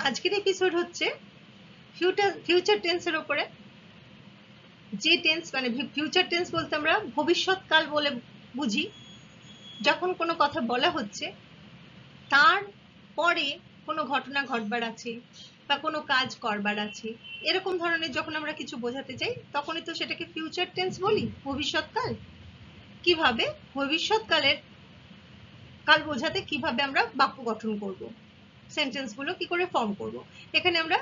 আজকের এপিসোড হচ্ছে ফিউচার টেন্সের উপরে। যে টেন্স মানে ফিউচার টেন্স বলতে আমরা ভবিষ্যৎকাল বলে বুঝি। যখন কোনো কথা বলা হচ্ছে তার পরে কোনো ঘটনা ঘটবার আছে বা কোনো কাজ করবার আছে, এরকম ধরনের যখন আমরা কিছু বোঝাতে চাই তখনই তো সেটাকে ফিউচার টেন্স বলি, ভবিষ্যৎকাল। কিভাবে ভবিষ্যৎকালের কাল বোঝাতে কিভাবে আমরা বাক্য গঠন করব, সেন্টেন্সগুলো কি করে ফর্ম করব। এখানে আমরা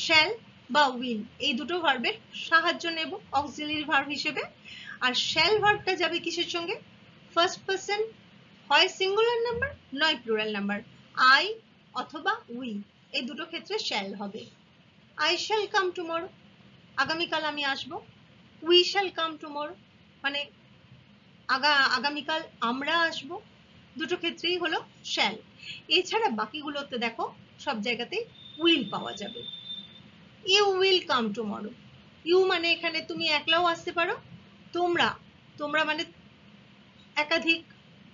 শ্যাল বা উইল এই দুটো ভার্বের সাহায্য নেব অক্সিলারি ভার্ব হিসেবে। আর শ্যাল ভার্বটা যাবে কিসের সঙ্গে? ফার্স্ট পারসন, হয় সিঙ্গুলার নাম্বার নয় প্লুরাল নাম্বার। আই অথবা উই, এই দুটো ক্ষেত্রে শ্যাল হবে। আই শ্যাল কাম টুমরো, আগামীকাল আমি আসব। উই শ্যাল কাম টুমরো, মানে আগামীকাল আমরা আসব। দুটো ক্ষেত্রেই হলো শ্যাল। এছাড়া বাকিগুলোতে দেখো সব জায়গাতেই উইল পাওয়া যাবে। You will come tomorrow, you মানে এখানে তুমি একলাও আসতে পারো, তোমরা, তোমরা মানে একাধিক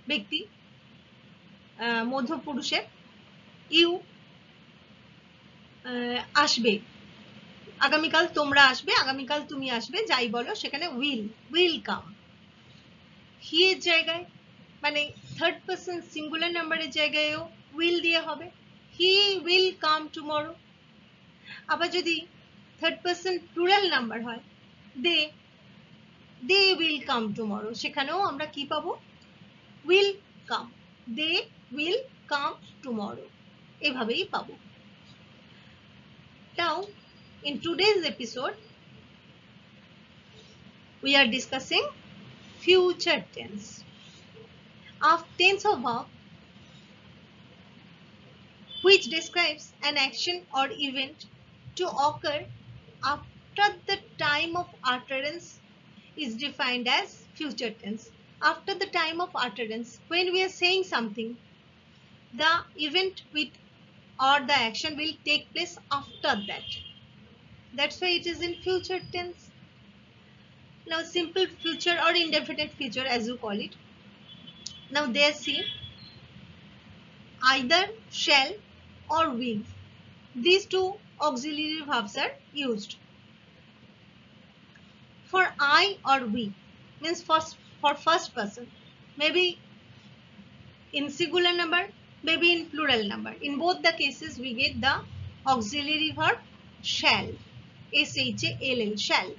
ব্যক্তি, মধ্য পুরুষের। ইউ আসবে, আগামীকাল তোমরা আসবে, আগামীকাল তুমি আসবে, যাই বলো সেখানে উইল কাম। হি এর জায়গায় মানে থার্ড পারসন সিঙ্গুলার নাম্বারের জায়গায়ও উইল দিয়ে হবে, হি উইল কাম টুমরো। আবার যদি থার্ড পারসন প্লুরাল নাম্বার হয়, দে উইল কাম টুমরো, সেখানেও আমরা কি পাবো? Will come, they will come tomorrow, এভাবেই পাবো। Now, in today's episode, we are discussing future tense. Of tense of verb which describes an action or event to occur after the time of utterance is defined as future tense. After the time of utterance, when we are saying something, the event with or the action will take place after that. That's why it is in future tense. Now simple future or indefinite future as you call it. Now there see either shall or will. These two auxiliary verbs are used. For I or we means for first person, maybe in singular number, maybe in plural number. In both the cases we get the auxiliary verb shall, S-H-A-L-L, shall.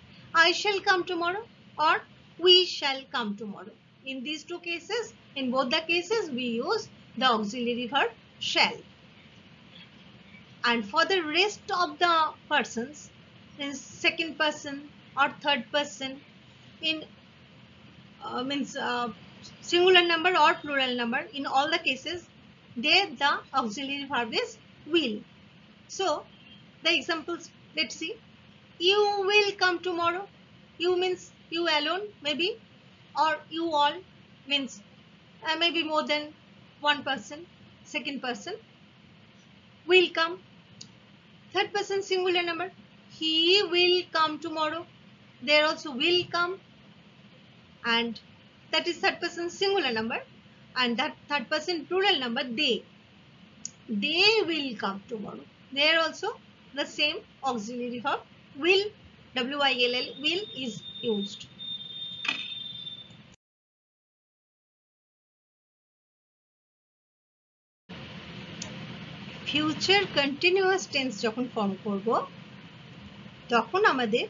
I shall come tomorrow or we shall come tomorrow. In these two cases, in both the cases we use the auxiliary verb shall. And for the rest of the persons, in second person or third person, in means singular number or plural number, in all the cases there the auxiliary verb is will. So the examples, let's see. You will come tomorrow. You means you alone maybe, or you all means maybe more than one person. Second person will come. Third person singular number, he will come tomorrow. There also will come, and that is third person singular number. And that third person plural number, they will come tomorrow. There also the same auxiliary verb will, W-I-L-L, will is used. Future continuous tense যখন form করব তখন আমাদের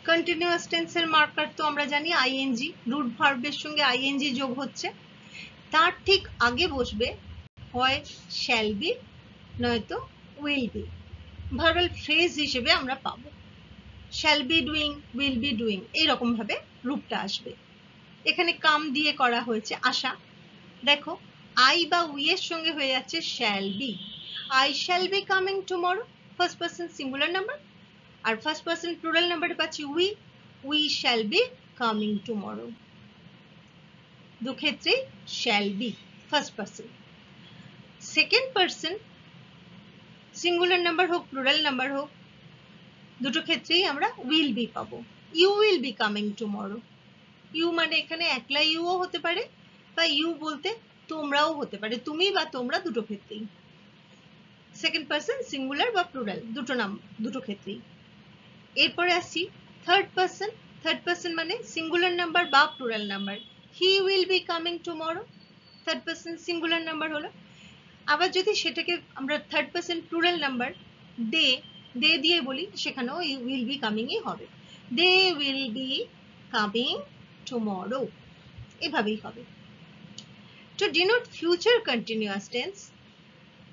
continuous টেন্সের marker তো আমরা জানি ING, root ভার্বের সঙ্গে আইএনজি যোগ হচ্ছে, তার ঠিক আগে বসবে হয় শ্যাল বি নয়তো উইল বি। ভার্বাল ফ্রেজ হিসেবে আমরা পাবো shall be doing, will be doing, এইরকম ভাবে রূপটা আসবে। এখানে কাম দিয়ে করা হয়েছে আসা। দেখো আই বা উই এর সঙ্গে হয়ে যাচ্ছে shall be. I shall be coming tomorrow, first person singular number, আর ফার্স্ট পারসন প্লুরাল নাম্বারে পাচ্ছি we shall be coming tomorrow। দু ক্ষেত্রেই shall be first person. Second person singular number হোক প্লুরাল নাম্বার হোক, দুটো ক্ষেত্রেই আমরা will be পাবো। You will be coming tomorrow। You মানে এখানে একলা ইউও হতে পারে বা ইউ বলতে তোমরাও হতে পারে, তুমি বা তোমরা দুটো ক্ষেত্রেই। সেকেন্ড পার্সন সিঙ্গুলার বা প্লুরাল দুটো ক্ষেত্রেই। এরপরে আসছি থার্ড পার্সন মানে সিঙ্গুলার নাম্বার বা plural number. He will be coming tomorrow, third person singular number হলো। আবার যদি সেটাকে আমরা third person plural number they দিয়ে বলি, সেখানেও উইল বি কামিংই হবে। They will be coming tomorrow, এভাবেই হবে। To denote future continuous tense,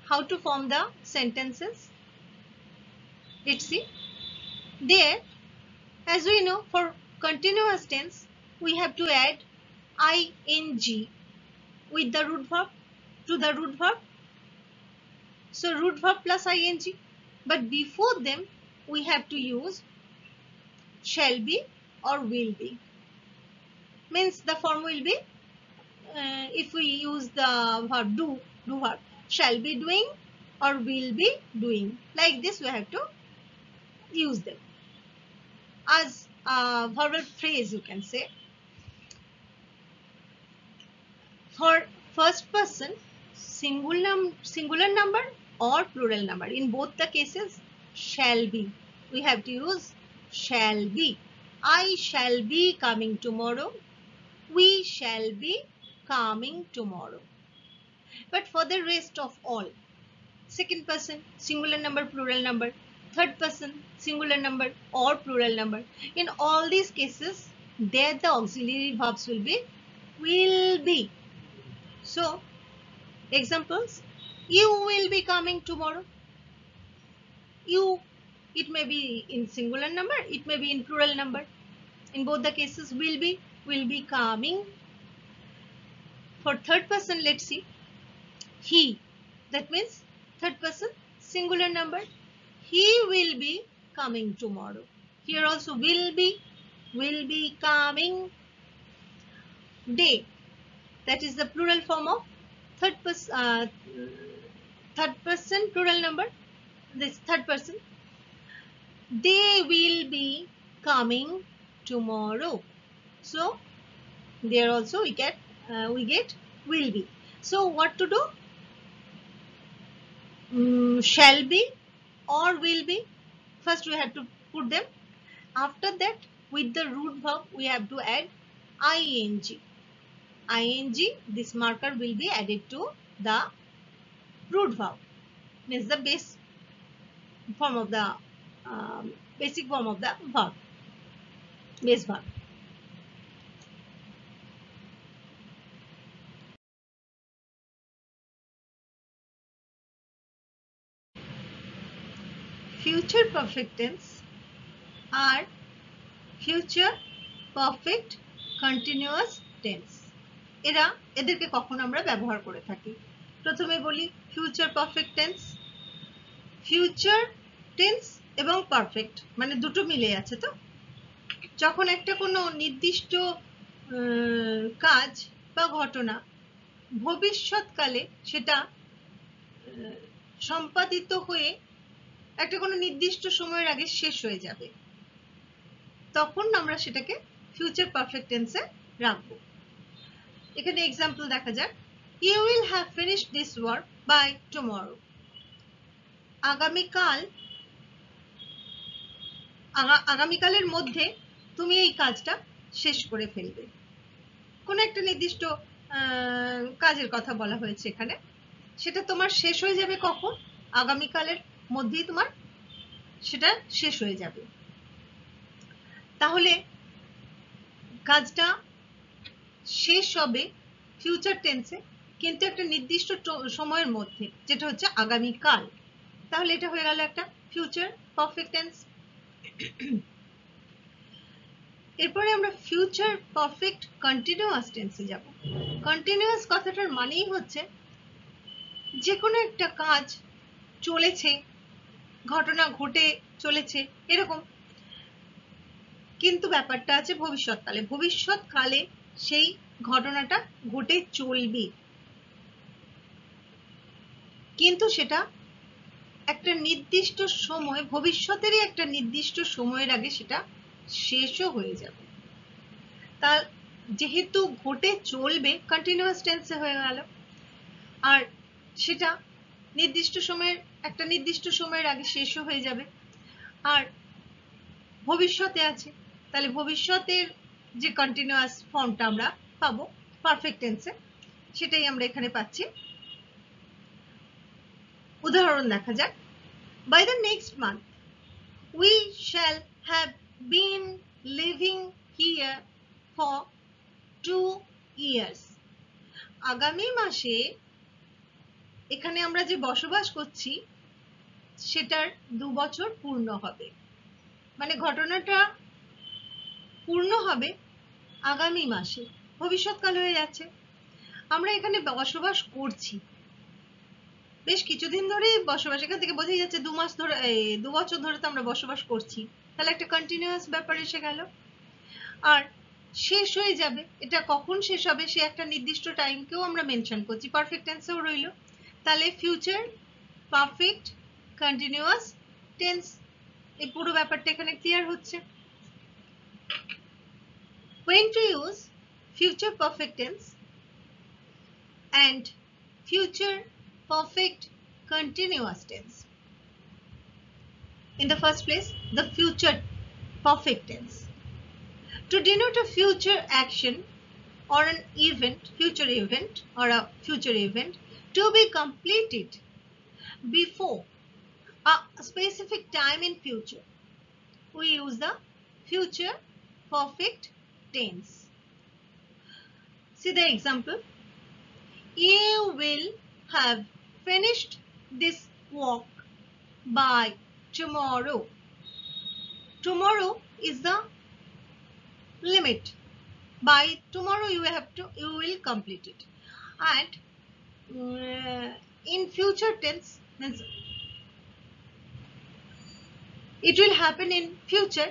how to form the sentences? Let's see. There, as we know, for continuous tense, we have to add ing with the root verb to the root verb. So root verb plus ing. But before them, we have to use shall be or will be. Means the form will be, if we use the verb do verb, shall be doing or will be doing. Like this we have to use them as a verbal phrase, you can say. For first person singular number or plural number, in both the cases shall be, we have to use shall be. I shall be coming tomorrow, we shall be coming tomorrow. But for the rest of all, second person singular number plural number, third person singular number or plural number, in all these cases there the auxiliary verbs will be. So examples: you will be coming tomorrow. You, it may be in singular number, it may be in plural number. In both the cases will be coming. For third person, let's see. He, that means third person singular number. He will be coming tomorrow. Here also will be coming. They, that is the plural form of third person plural number, this third person. They will be coming tomorrow. So there also we get will be. So what to do? Shall be or will be, first we have to put them. After that, with the root verb we have to add ing. This marker will be added to the root verb, means the base form of the basic form of the verb, base verb. Future perfect tense R future perfect continuous tense, এদেরকে কখন আমরা ব্যবহার করে থাকি? প্রথমে বলি future perfect tense. future tense এবং perfect মানে দুটো মিলে আছে। তো যখন একটা কোনো নির্দিষ্ট কাজ বা ঘটনা ভবিষ্যৎকালে সেটা সম্পাদিত হয়ে একটা কোনো নির্দিষ্ট সময়ের আগে শেষ হয়ে যাবে, তখন আমরা সেটাকে ফিউচার পারফেক্ট টেন্সে রাখবো। এখানে এক্সাম্পল দেখা যাক। You will have finished this work by tomorrow. আগামীকালের মধ্যে তুমি এই কাজটা শেষ করে ফেলবে। কোনো একটা নির্দিষ্ট কাজের কথা বলা হয়েছে এখানে, সেটা তোমার শেষ হয়ে যাবে কখন? আগামীকালের মধ্যেই তোমার সেটা শেষ হয়ে যাবে। তাহলে কাজটা শেষ হবে ফিউচার টেন্সে, কিন্তু একটা নির্দিষ্ট সময়ের মধ্যে, যেটা হচ্ছে আগামীকাল। তাহলে এটা হয়ে গেল একটা ফিউচার পারফেক্ট টেন্স। এরপরে আমরা ফিউচার পারফেক্ট কন্টিনিউয়াস টেন্সে যাব। কন্টিনিউয়াস কথাটার মানেই হচ্ছে যে কোনো একটা কাজ চলেছে, ঘটনা ঘটে চলেছে এরকম, কিন্তু ব্যাপারটা আছে ভবিষ্যৎকালে। ভবিষ্যৎকালে সেই ঘটনাটা ঘটে চলবে, কিন্তু সেটা একটা নির্দিষ্ট সময়, ভবিষ্যতেরই একটা নির্দিষ্ট সময়ের আগে সেটা শেষও হয়ে যাবে। তার যেহেতু ঘটে চলবে, কন্টিনিউয়াস টেন্সে হয়ে গেল, আর সেটা নির্দিষ্ট সময়ের একটা নির্দিষ্ট সময়ের আগে শেষও হয়ে যাবে। আর ভবিষ্যতে আছে, তাহলে ভবিষ্যতের যে কন্টিনিউয়াস ফর্মটা আমরা পাবো পারফেক্ট টেন্সে, সেটাই আমরা এখানে পাচ্ছি। উদাহরণ দেখা যাক। By the next month we shall have been living here for 2 years। আগামী মাসে এখানে আমরা যে বসবাস করছি সেটার 2 বছর পূর্ণ হবে, মানে ঘটনাটা পূর্ণ হবে আগামী মাসে, ভবিষ্যৎকাল হয়ে যাচ্ছে। আমরা এখানে বসবাস করছি, বেশ কিছুদিন ধরেই বসবাস, এখান থেকে বোঝাই যাচ্ছে 2 মাস ধরে 2 বছর ধরে তো আমরা বসবাস করছি, তাহলে একটা কন্টিনিউয়াস ব্যাপার এসে গেল। আর শেষ হয়ে যাবে, এটা কখন শেষ হবে সে একটা নির্দিষ্ট টাইমকেও আমরা মেনশন করছি, পারফেক্ট টেন্সেও রইল। তাহলে ফিউচার পারফেক্ট কন্টিনিউয়াস টেন্স, এই পুরো ব্যাপারটা এখানে ক্লিয়ার হচ্ছে। When to use future perfect tense and future perfect continuous tense? In the first place, the future perfect tense. To denote a future action or an event, future event or a future event to be completed before a specific time in future, we use the future perfect tense. See the example. You will have finished this work by tomorrow. Tomorrow is the limit. By tomorrow you will complete it. And in future tense means it will happen in future,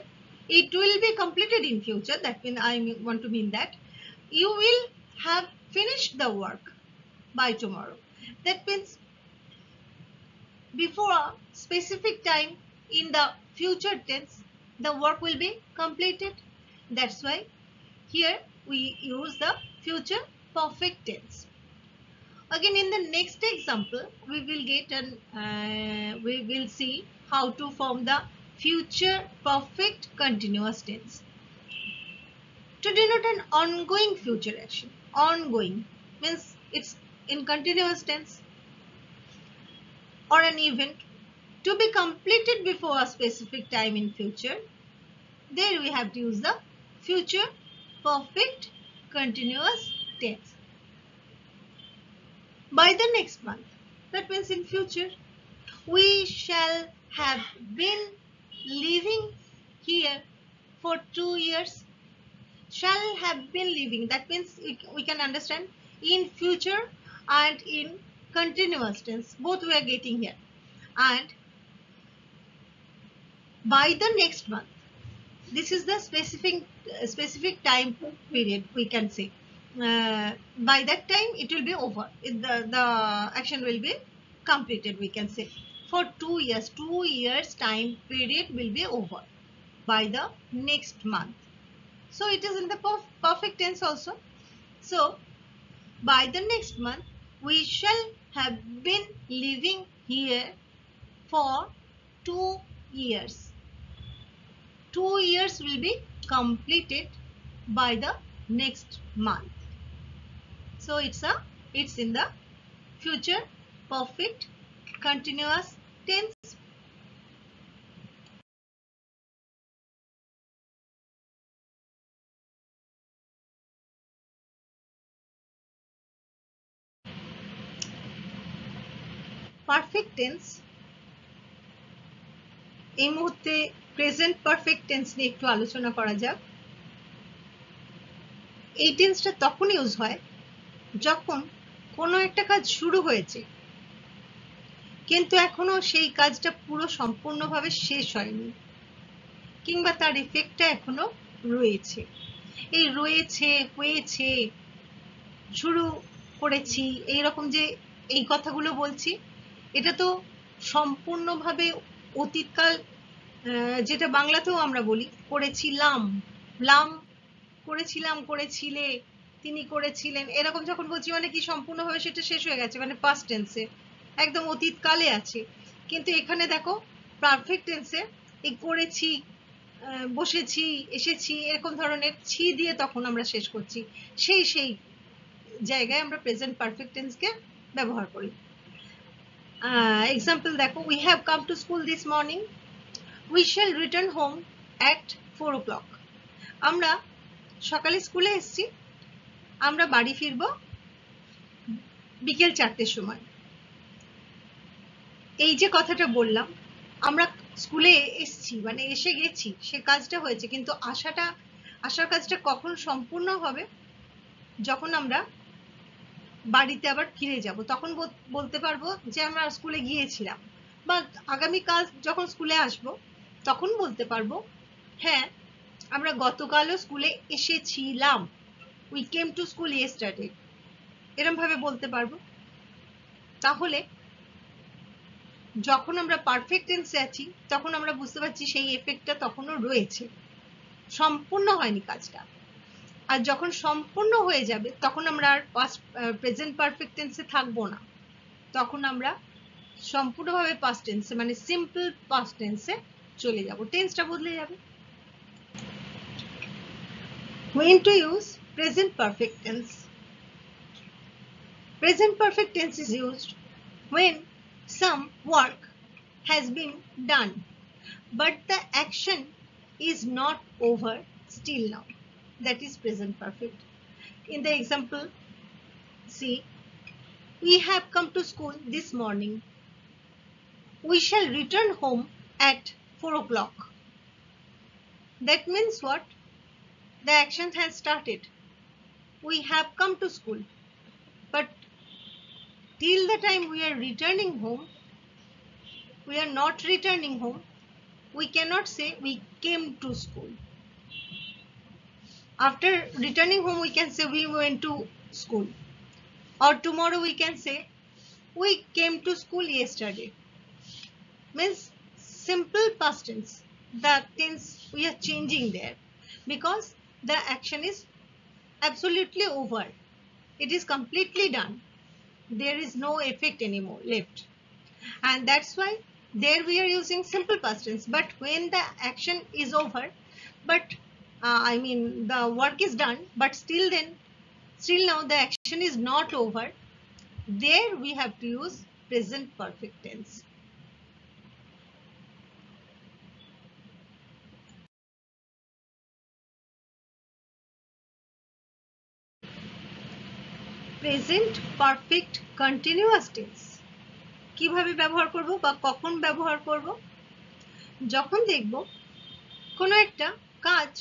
it will be completed in future. That means I want to mean that you will have finished the work by tomorrow. That means before a specific time in the future tense the work will be completed. That's why here we use the future perfect tense. Again, in the next example we will get we will see how to form the future perfect continuous tense. To denote an ongoing future action, ongoing means it's in continuous tense, or an event to be completed before a specific time in future, there we have to use the future perfect continuous tense. By the next month, that means in future, we shall have been living here for 2 years. Shall have been living, that means we can understand in future and in continuous tense, both we are getting here. And by the next month, this is the specific time period, we can say. By that time it will be over, the action will be completed, we can say. For 2 years, 2 years time period will be over by the next month. So it is in the perfect tense also. So by the next month we shall have been living here for 2 years. 2 years will be completed by the next month. So it's in the future perfect continuous tense. Perfect tense, এই মুহূর্তে present perfect tense নিয়ে একটু আলোচনা করা যাক। এই টেন্সটা তখন use হয় যখন কোনো একটা কাজ শুরু হয়েছে কিন্তু এখনো সেই কাজটা পুরো সম্পূর্ণভাবে শেষ হয়নি, কিংবা তার এফেক্টটা এখনো রয়েছে। এই রয়েছে, হয়েছে, শুরু করেছি, এইরকম যে এই কথাগুলো বলছি, এটা তো সম্পূর্ণভাবে অতীতকাল, যেটা বাংলাতেও আমরা বলি করেছিলাম, লাম, করেছিলাম, করেছিলে, তিনি করেছিলেন, এরকম যখন বলছি মানে কি সম্পূর্ণভাবে সেটা শেষ হয়ে গেছে, মানে পাস্ট টেন্সে একদম অতীতকালে আছে। কিন্তু এখানে দেখো পারফেক্ট টেন্সে এই করেছি, বসেছি, এসেছি, এরকম ধরনের ছি দিয়ে তখন আমরা শেষ করছি, সেই জায়গায় আমরা প্রেজেন্ট পারফেক্ট টেন্সকে ব্যবহার করি। এক্সাম্পল দেখো, we have come to school this morning, we shall return home at 4 o'clock। আমরা সকালে স্কুলে এসেছি, আমরা বাড়ি ফিরবো বিকেল 4টের সময়। এই যে কথাটা বললাম, আমরা স্কুলে এসেছি মানে এসে গেছি, সে কাজটা হয়েছে, কিন্তু আসার কাজটা কখন সম্পূর্ণ হবে? যখন আমরা বাড়িতে আবার ফিরে যাব, তখন বলতে পারবো যে আমরা স্কুলে গিয়েছিলাম। বা আগামীকাল যখন স্কুলে আসব তখন বলতে পারবো হ্যাঁ আমরা গতকালও স্কুলে এসেছিলাম, we came to school yesterday, এরকম ভাবে বলতে পারবো। তাহলে যখন আমরা পারফেক্ট টেন্সে আছি তখন আমরা বুঝতে পারছি সেই এফেক্টটা তখনও রয়েছে, সম্পূর্ণ হয়নি কাজটা। আর যখন সম্পূর্ণ হয়ে যাবে তখন আমরা আর প্রেজেন্ট পারফেক্ট টেন্সে থাকবো না, তখন আমরা সম্পূর্ণভাবে পাস্ট টেন্সে মানে সিম্পল পাস্ট টেন্সে চলে যাব, টেন্সটা বদলে যাবে। When to use present perfect tense? Present perfect tense is used when some work has been done but the action is not over still now. That is present perfect. In the example, see, we have come to school this morning. We shall return home at 4 o'clock. That means what? The action has started. We have come to school, but till the time we are returning home, we are not returning home. We cannot say we came to school. After returning home, we can say we went to school. Or tomorrow we can say we came to school yesterday. Means simple past tense. The tense we are changing there because the action is absolutely over. It is completely done. There is no effect anymore left. And that's why there we are using simple past tense. But when the action is over, but the work is done, but still now the action is not over, there we have to use present perfect tense. Present perfect continuous tense কিভাবে ব্যবহার করব বা কখন ব্যবহার করব? যখন দেখব কোনো একটা কাজ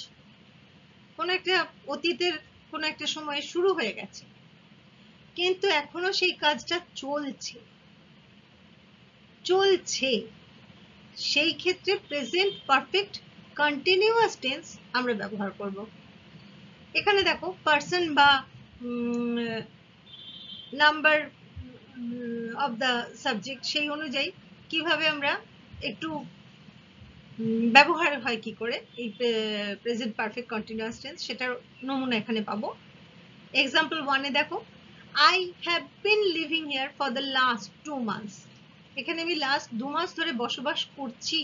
কোনো একটা অতীতের কোনো একটা সময়ে শুরু হয়ে গেছে কিন্তু এখনো সেই কাজটা চলছে, সেই ক্ষেত্রে প্রেজেন্ট পারফেক্ট কন্টিনিউয়াস টেন্স আমরা ব্যবহার করব। এখানে দেখো পার্সন বা নাম্বার অফ দ্য সাবজেক্ট সেই অনুযায়ী কিভাবে আমরা একটু ব্যবহার হয় কি করে এই প্রেজেন্ট পারফেক্ট কন্টিনিউয়াস টেন্স সেটার নমুনা এখানে পাবো। এক্সাম্পল 1-এ দেখো, I have been living here for the last 2 months. এখানে আমি লাস্ট 2 মাস ধরে বসবাস করছি,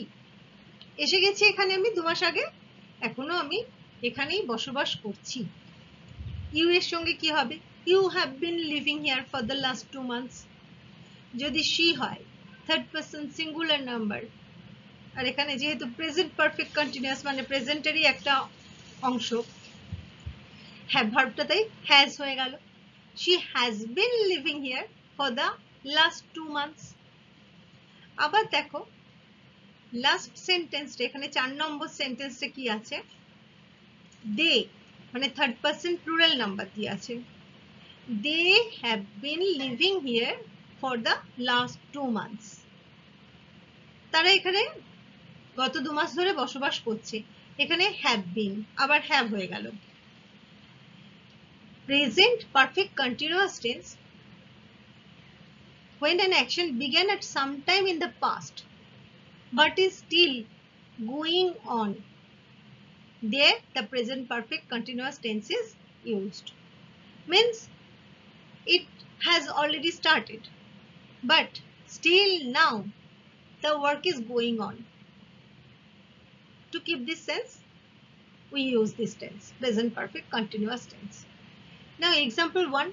এসে গেছি এখানে আমি 2 মাস আগে, এখনো আমি এখানেই বসবাস করছি। ইউ এর সঙ্গে কি হবে? You have been living here for the last 2 months. যদি she হয় থার্ড পারসন সিঙ্গুলার নাম্বার, আর এখানে যেহেতু প্রেজেন্ট পারফেক্ট কন্টিনিউয়াস মানে প্রেজেন্টেরই একটা অংশ, হ্যাভ ভার্বটা তাই হ্যাজ হয়ে গেল। She has been living here for the last 2 months. আবার দেখো লাস্ট সেন্টেন্সটা এখানে 4 নম্বর সেন্টেন্সটা কি আছে? দে মানে থার্ড পারসন প্লুরাল নাম্বার দিয়ে আছে। They have been living here for the last 2 months. তারা এখানে গত 2 মাস ধরে বসবাস করছে, এখানে have been আবার have হয়ে গেল। Present perfect continuous tense when an action began at some time in the past but is still going on, there the present perfect continuous tense is used. Means it has already started but still now the work is going on. To keep this sense, we use this tense, present perfect continuous tense. Now example 1,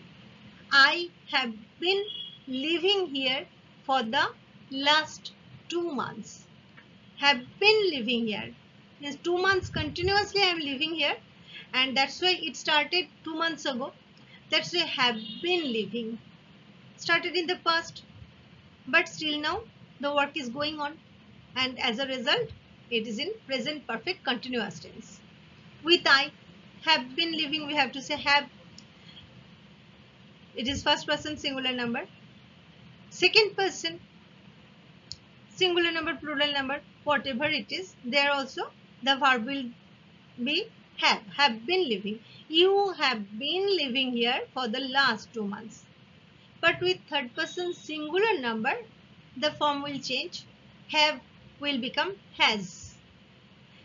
I have been living here for the last 2 months. Have been living here means 2 months continuously I am living here, and that's why it started 2 months ago. That's why have been living started in the past, but still now the work is going on, and as a result it is in present perfect continuous tense. With I have been living, we have to say have. It is first person singular number. Second person singular number, plural number, whatever it is, there also the verb will be have been living. You have been living here for the last 2 months. But with third person singular number, the form will change. Have will become has.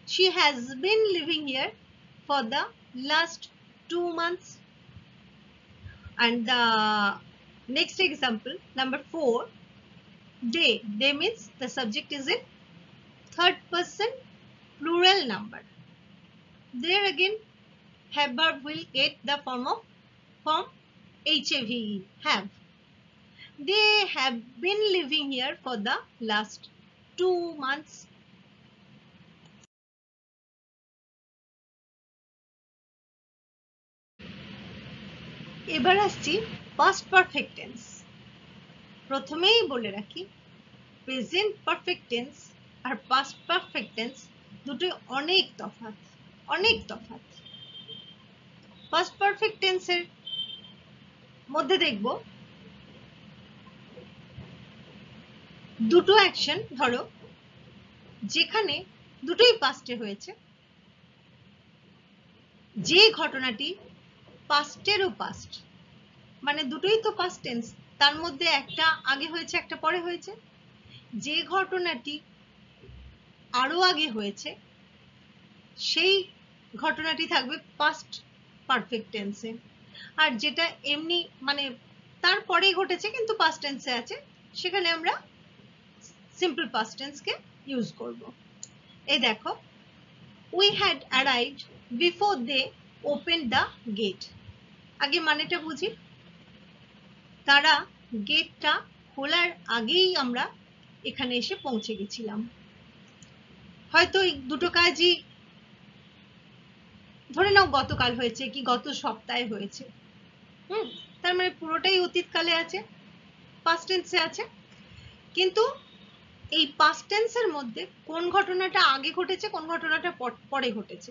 She has been living here for the last 2 months. And the next example, number 4, they. They means the subject is in third person plural number. There again, have verb will get the form of have, have. They have been living here for the last 2 months. এবার আসছি past perfect tense. প্রথমেই বলে রাখি, present perfect tense আর past perfect tense দুটোই অনেক তফাৎ, অনেক তফাৎ। পাস্ট পারফেক্ট টেন্সের মধ্যে দেখব দুটো অ্যাকশন, ধরো যেখানে দুটোই পাস্টে হয়েছে, যে ঘটনাটি পাস্টেরও পাস্ট, মানে দুটোই তো পাস্ট টেন্স, তার মধ্যে একটা আগে হয়েছে একটা পরে হয়েছে। যে ঘটনাটি আরো আগে হয়েছে সেই ঘটনাটি থাকবে পাস্ট পারফেক্ট টেন্সে, আর যেটা এমনি মানে তারপরেই ঘটেছে কিন্তু পাস্ট টেন্সে আছে, সেখানে আমরা সিম্পল পাস্ট টেন্সকে ইউজ করব। এই দেখো, we had arrived before they open the gate. আগে মানেটা বুঝি। তারা গেটটা খোলার আগেই আমরা এখানে এসে পৌঁছে গেছিলাম। হয়তো এই দুটো কাজই ধরে নাও গতকাল হয়েছে কি গত সপ্তাহে হয়েছে, তার মানে পুরোটাই অতীতকালে আছে, পাস্ট টেন্সে আছে। কিন্তু এই পাস্ট টেন্সের মধ্যে কোন ঘটনাটা আগে ঘটেছে কোন ঘটনাটা পরে ঘটেছে।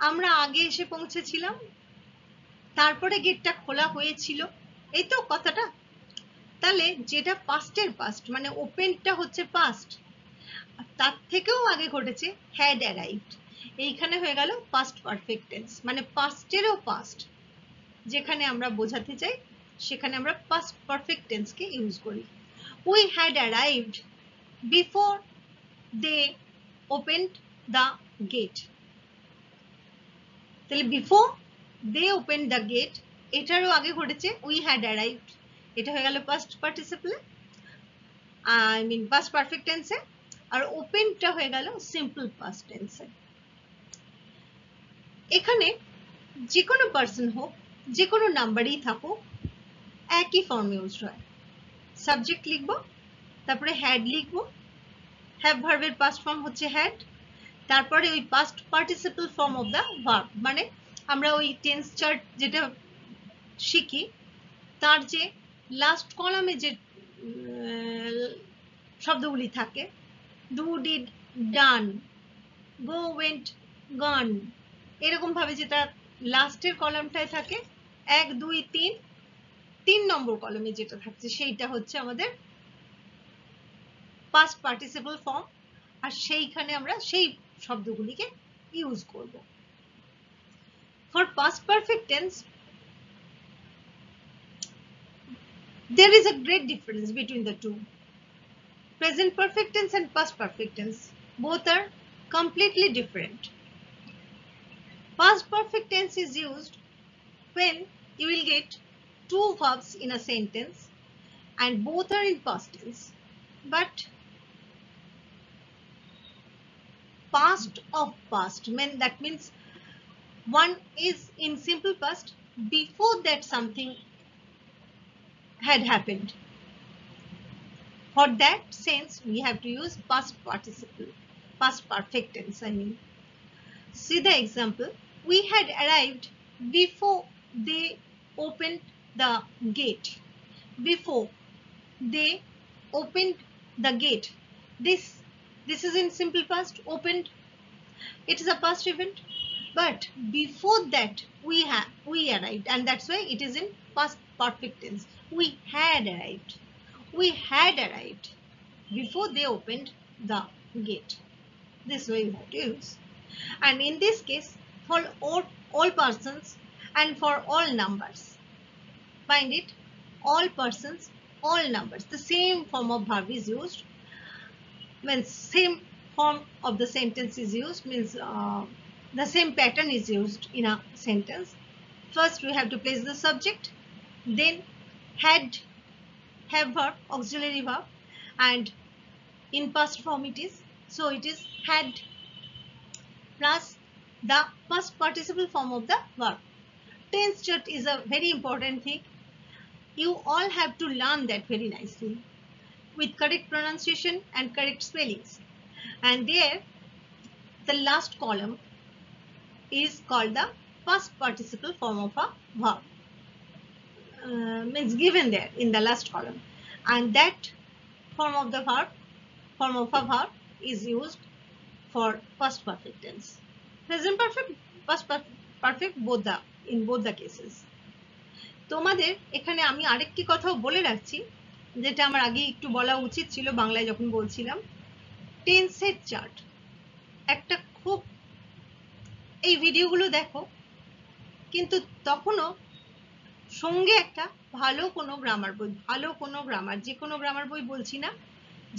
আমরা আগে এসে পৌঁছেছিলাম, তারপরে গেটটা খোলা হয়েছিল, এই তো কথাটা। তাহলে যেটা পাস্টের পাস্ট মানে ওপেনটা হচ্ছে পাস্ট, তার থেকেও আগে ঘটেছে হ্যাড অ্যারাইভড, এইখানে হয়ে গেল পাস্ট পারফেক্ট টেন্স, মানে পাস্টেরও পাস্ট যেখানে আমরা বোঝাতে চাই সেখানে আমরা পাস্ট পারফেক্ট টেন্সকে ইউজ করি। We had arrived before they opened the gate. তাহলে before they open the gate এটারও আগে ঘটেছে উই হ্যাড অ্যারাইভড, এটা হয়ে গেল পাস্ট পার্টিসিপলে, আই মিন পাস্ট পারফেক্ট টেন্সে। আর ওপেনটা হয়ে গেল সিম্পল পাস্ট টেন্সে। এখানে যে কোনো পার্সন হোক, যে কোনো নাম্বারই থাকুক, একই ফর্ম ইউজ হয়। সাবজেক্ট লিখবো, তারপরে হ্যাড লিখবো, হ্যাভ ভার্বের পাস্ট ফর্ম হচ্ছে হ্যাড, তারপরে ওই past participle form of the verb, মানে আমরা ওই টেন্স চার্ট যেটা শিখি তার যে লাস্ট কলামে যে শব্দগুলি থাকে, do, did, done, go, went, gone, এরকম ভাবে যেটা লাস্টের কলামটায় থাকে 1, 2, 3, 3 নম্বর কলামে যেটা থাকছে সেইটা হচ্ছে আমাদের পাস্ট পার্টিসিপল ফর্ম, আর সেইখানে আমরা সেই শব্দগুলিকে ইউজ করব। For past perfect tense there is a great difference between the two. Present perfect tense and past perfect tense, both are completely different. Past perfect tense is used when you will get two verbs in a sentence and both are in past tense, but past of past. That means one is in simple past before that something had happened. For that sense, we have to use past participle, past perfect tense, I mean. See the example. We had arrived before they opened the gate. Before they opened the gate. This is in simple past, opened. It is a past event. But before that we arrived, and that's why it is in past perfect tense. We had arrived. We had arrived before they opened the gate. This way we have to use. And in this case, for all persons and for all numbers. Find it, all persons, all numbers. The same form of verb is used. Means same form of the sentence is used. Means the same pattern is used in a sentence. First we have to place the subject, then had, have verb, auxiliary verb, and in past form it is. So it is had plus the past participle form of the verb. Tense chart is a very important thing. You all have to learn that very nicely with correct pronunciation and correct spellings. And there the last column is called the past participle form of a verb. Means given there in the last column, and that form of a verb is used for past perfect tense. Present perfect, past perfect, in both the cases. তোমাদের এখানে আমি আরেকটি কথাও বলে রাখছি, যেটা আমার আগে একটু বলা উচিত ছিল বাংলায় যখন বলছিলাম। টেন্সের চার্ট একটা খুব, এই ভিডিওগুলো দেখো কিন্তু তখনও সঙ্গে একটা ভালো কোনো গ্রামার বই, যে কোনো গ্রামার বই বলছি না,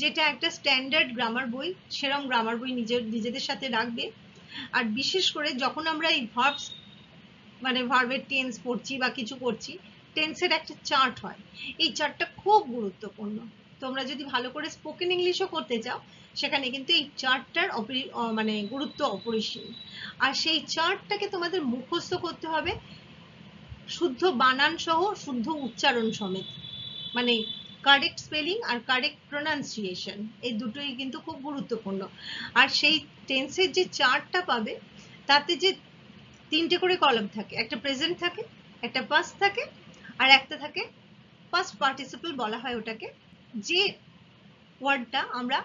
যেটা একটা স্ট্যান্ডার্ড গ্রামার বই, সেরকম গ্রামার বই নিজেদের সাথে রাখবে। আর বিশেষ করে যখন আমরা এই ভার্বস মানে ভার্বের টেন্স পড়ছি বা কিছু করছি, টেন্সের একটা চার্ট হয়, এই চার্টটা খুব গুরুত্বপূর্ণ। তোমরা যদি ভালো করে স্পোকেন ইংলিশও করতে চাও, সেখানে কিন্তু এই চার্টটার মানে গুরুত্ব অপরিসীম। আর সেই চার্টটাকে তোমাদের মুখস্থ করতে হবে শুদ্ধ বানান সহ, শুদ্ধ উচ্চারণ সমেত, মানে কারেক্ট স্পেলিং আর কারেক্ট প্রোনাউন্সিয়েশন, এই দুটোই কিন্তু খুব গুরুত্বপূর্ণ। আর সেই টেন্সের যে চার্টটা পাবে, তাতে যে তিনটে করে কলাম থাকে, একটা প্রেজেন্ট থাকে, একটা পাস্ট থাকে, আর একটা থাকে পাস্ট পার্টিসিপল বলা হয় ওটাকে, যে ওয়ার্ডটা আমরা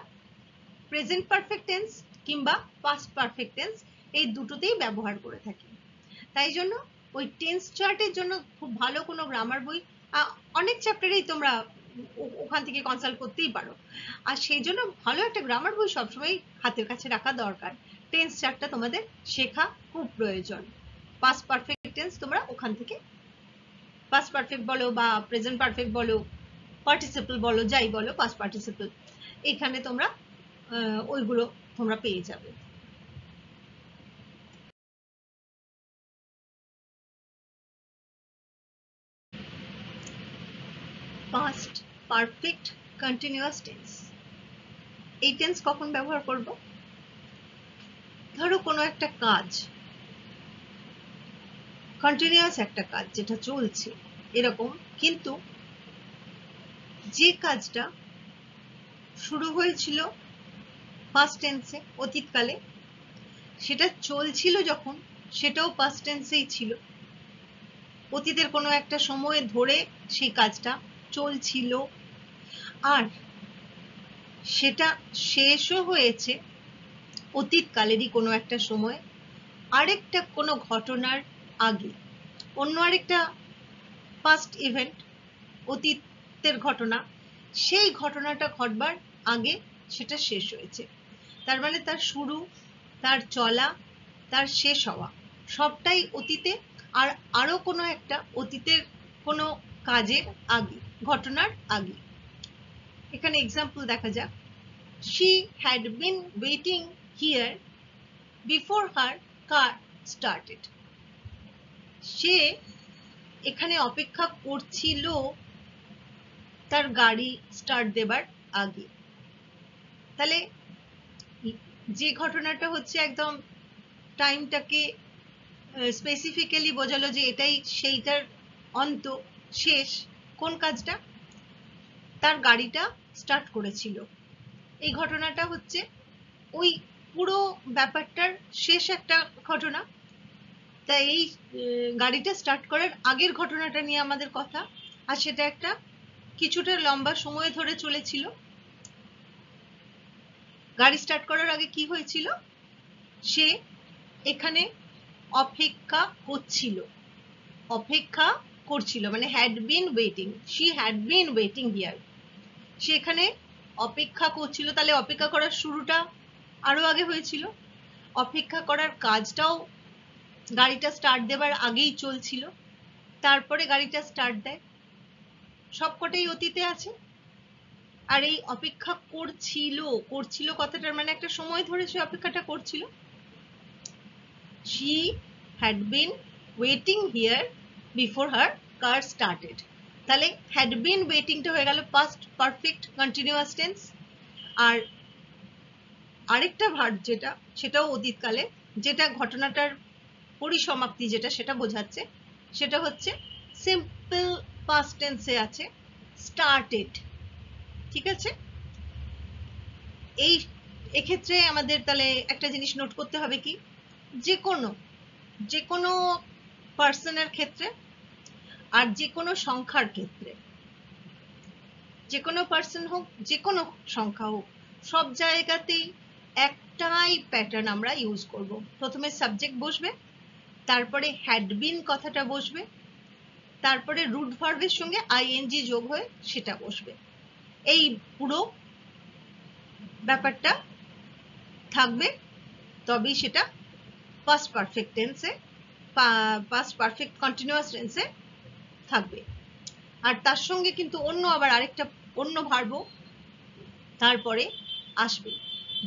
প্রেজেন্ট পারফেক্ট টেন্স কিংবা পাস্ট পারফেক্ট টেন্স এই দুটোতেই ব্যবহার করে থাকি। তাই জন্য ওই টেন্স চার্টের জন্য খুব ভালো কোনো গ্রামার বই, অনেক চ্যাপ্টারেই তোমরা ওখান থেকে কনসাল্ট করতেই পারো। আর সেই জন্য ভালো একটা গ্রামার বই সবসময় হাতের কাছে রাখা দরকার। টেন্স চার্টটা তোমাদের শেখা খুব প্রয়োজন। পাস্ট পারফেক্ট টেন্স তোমরা ওখান থেকে, পাস্ট পারফেক্ট বলো বা প্রেজেন্ট পারফেক্ট বলো, পার্টিসিপল বলো, যাই বলো, পাস্ট পার্টিসিপল, এখানে তোমরা ওইগুলো তোমরা পেয়ে যাবে। পাস্ট পারফেক্ট কন্টিনিউয়াস টেন্স, এই টেন্স কখন ব্যবহার করব? ধরো কোনো একটা কাজ, কন্টিনিউয়াস একটা কাজ যেটা চলছে এরকম, কিন্তু যে কাজটা শুরু হয়েছিল পাস্ট টেন্সে অতীতকালে, সেটা চলছিল যখন, সেটাও পাস্ট টেন্সেই ছিল। অতীতের কোনো একটা সময় ধরে সেই কাজটা চলছিল, আর সেটা শেষও হয়েছে অতীতকালেরই কোনো একটা সময়, আরেকটা কোনো ঘটনার আগে, অন্য আরেকটা পাস্ট ইভেন্ট, অতীতের ঘটনা, সেই ঘটনাটা ঘটবার আগে সেটা শেষ হয়েছে। তার মানে তার শুরু, তার চলা, তার শেষ হওয়া সবটাই অতীতে, আর আরো কোনো একটা অতীতের কোনো কাজের আগে, ঘটনার আগে। এখানে এক্সাম্পল দেখা যাক। She had been waiting here before her car started. সে এখানে অপেক্ষা করছিল তার গাড়ি স্টার্ট দেবার আগে। তাহলে যে ঘটনাটা হচ্ছে একদম টাইমটাকে স্পেসিফিক্যালি বোঝালো যে এটাই সেইটার অন্ত, শেষ, কোন কাজটা? তার গাড়িটা স্টার্ট করেছিল। এই ঘটনাটা হচ্ছে ওই পুরো ব্যাপারটার শেষ একটা ঘটনা। তাই এই গাড়িটা স্টার্ট করার আগের ঘটনাটা নিয়ে আমাদের কথা, আর সেটা একটা কিছুটা লম্বা সময় ধরে চলেছিল। গাড়ি স্টার্ট করার আগে কি হয়েছিল? সে এখানে অপেক্ষা করছিল, অপেক্ষা করছিল মানে had been waiting, she had been waiting here. সে এখানে অপেক্ষা করছিল, তাহলে অপেক্ষা করার শুরুটা আরো আগে হয়েছিল, অপেক্ষা করার কাজটাও গাড়িটা স্টার্ট দেবার আগেই চলছিল, তারপরে গাড়িটা স্টার্ট দেয়, সবকটাই অতীতে আছে। আর এই অপেক্ষা করছিল, করছিল কথাটার মানে একটা সময় ধরে সে অপেক্ষাটা করছিল। She had been waiting here before her car started. তাহলে had been waiting টা হয়ে গেল past perfect continuous tense। আর আরেকটা ভার্ব যেটা, সেটাও অতীতকালে, যেটা ঘটনাটার পরিসমাপ্তি যেটা সেটা বোঝাচ্ছে, সেটা হচ্ছে সিম্পল পাস্ট টেন্সে আছে স্টার্টেড। ঠিক আছে? এই এক্ষেত্রে আমাদের তাহলে একটা জিনিস নোট করতে হবে কি, যে কোনো পার্সনের ক্ষেত্রে আর যে কোনো সংখ্যার ক্ষেত্রে, যে কোনো পার্সন হোক যে কোনো সংখ্যা হোক, সব জায়গাতেই একটাই প্যাটার্ন আমরা ইউজ করব। প্রথমে সাবজেক্ট বসবে, তারপরে হ্যাড বিন কথাটা বসবে, তারপরে রুট ভার্বের সঙ্গে আইএনজি যোগ হয়ে সেটা বসবে। এই পুরো ব্যাপারটা থাকবে, তবেই সেটা পাস্ট পারফেক্ট টেন্সে, পাস্ট পারফেক্ট কন্টিনিউয়াস টেন্সে থাকবে। আর তার সঙ্গে কিন্তু আবার আরেকটা অন্য ভার্বও তারপরে আসবে,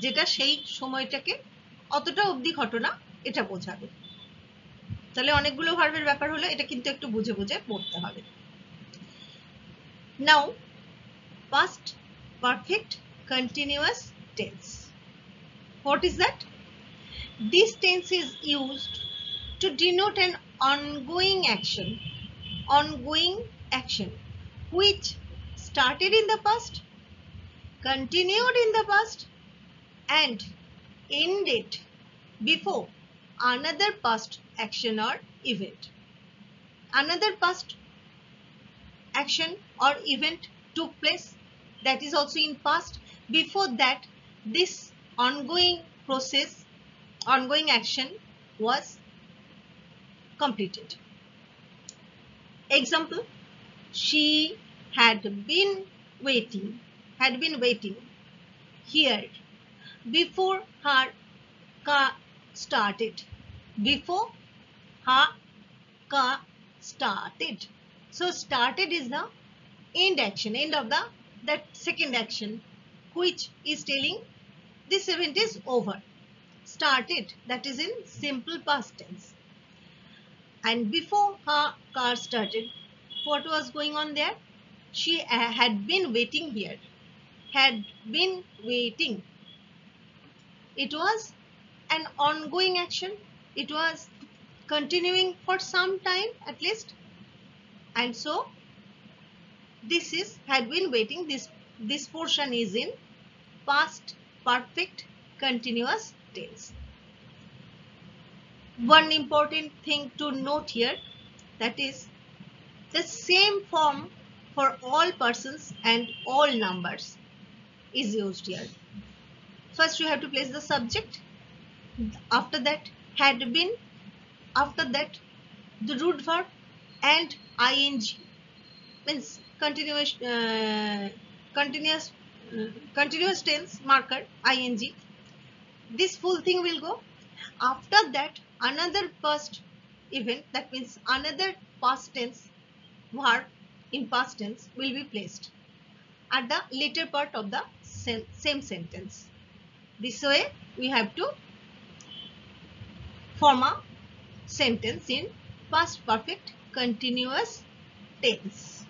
যেটা সেই সময়টাকে অতটা অবধি ঘটনা এটা বোঝাবে। তাহলে অনেকগুলো ভার্বের ব্যাপার হলো, এটা কিন্তু একটু বুঝে বুঝে পড়তে হবে। নাও past perfect continuous tense. What is that? This tense is used to denote an ongoing action which started in the past, continued in the past, and ended before another past action or event. Another past action or event took place, that is also in past. Before that, this ongoing action was completed. Example, she had been waiting here before her car started. Before her car started. So started is the end action, end of that second action, which is telling this event is over. Started, that is in simple past tense. And before her car started, what was going on there? She had been waiting here. Had been waiting. It was an ongoing action. It was continuing for some time at least. And so this is had been waiting. This portion is in past perfect continuous tense. One important thing to note here, that is the same form for all persons and all numbers is used here. First you have to place the subject, after that had been, after that the root verb and ing, means continuous tense marker ing. This full thing will go. After that, another past event, that means another past tense verb in past tense will be placed at the later part of the same sentence. This way we have to form a sentence in past perfect continuous tense.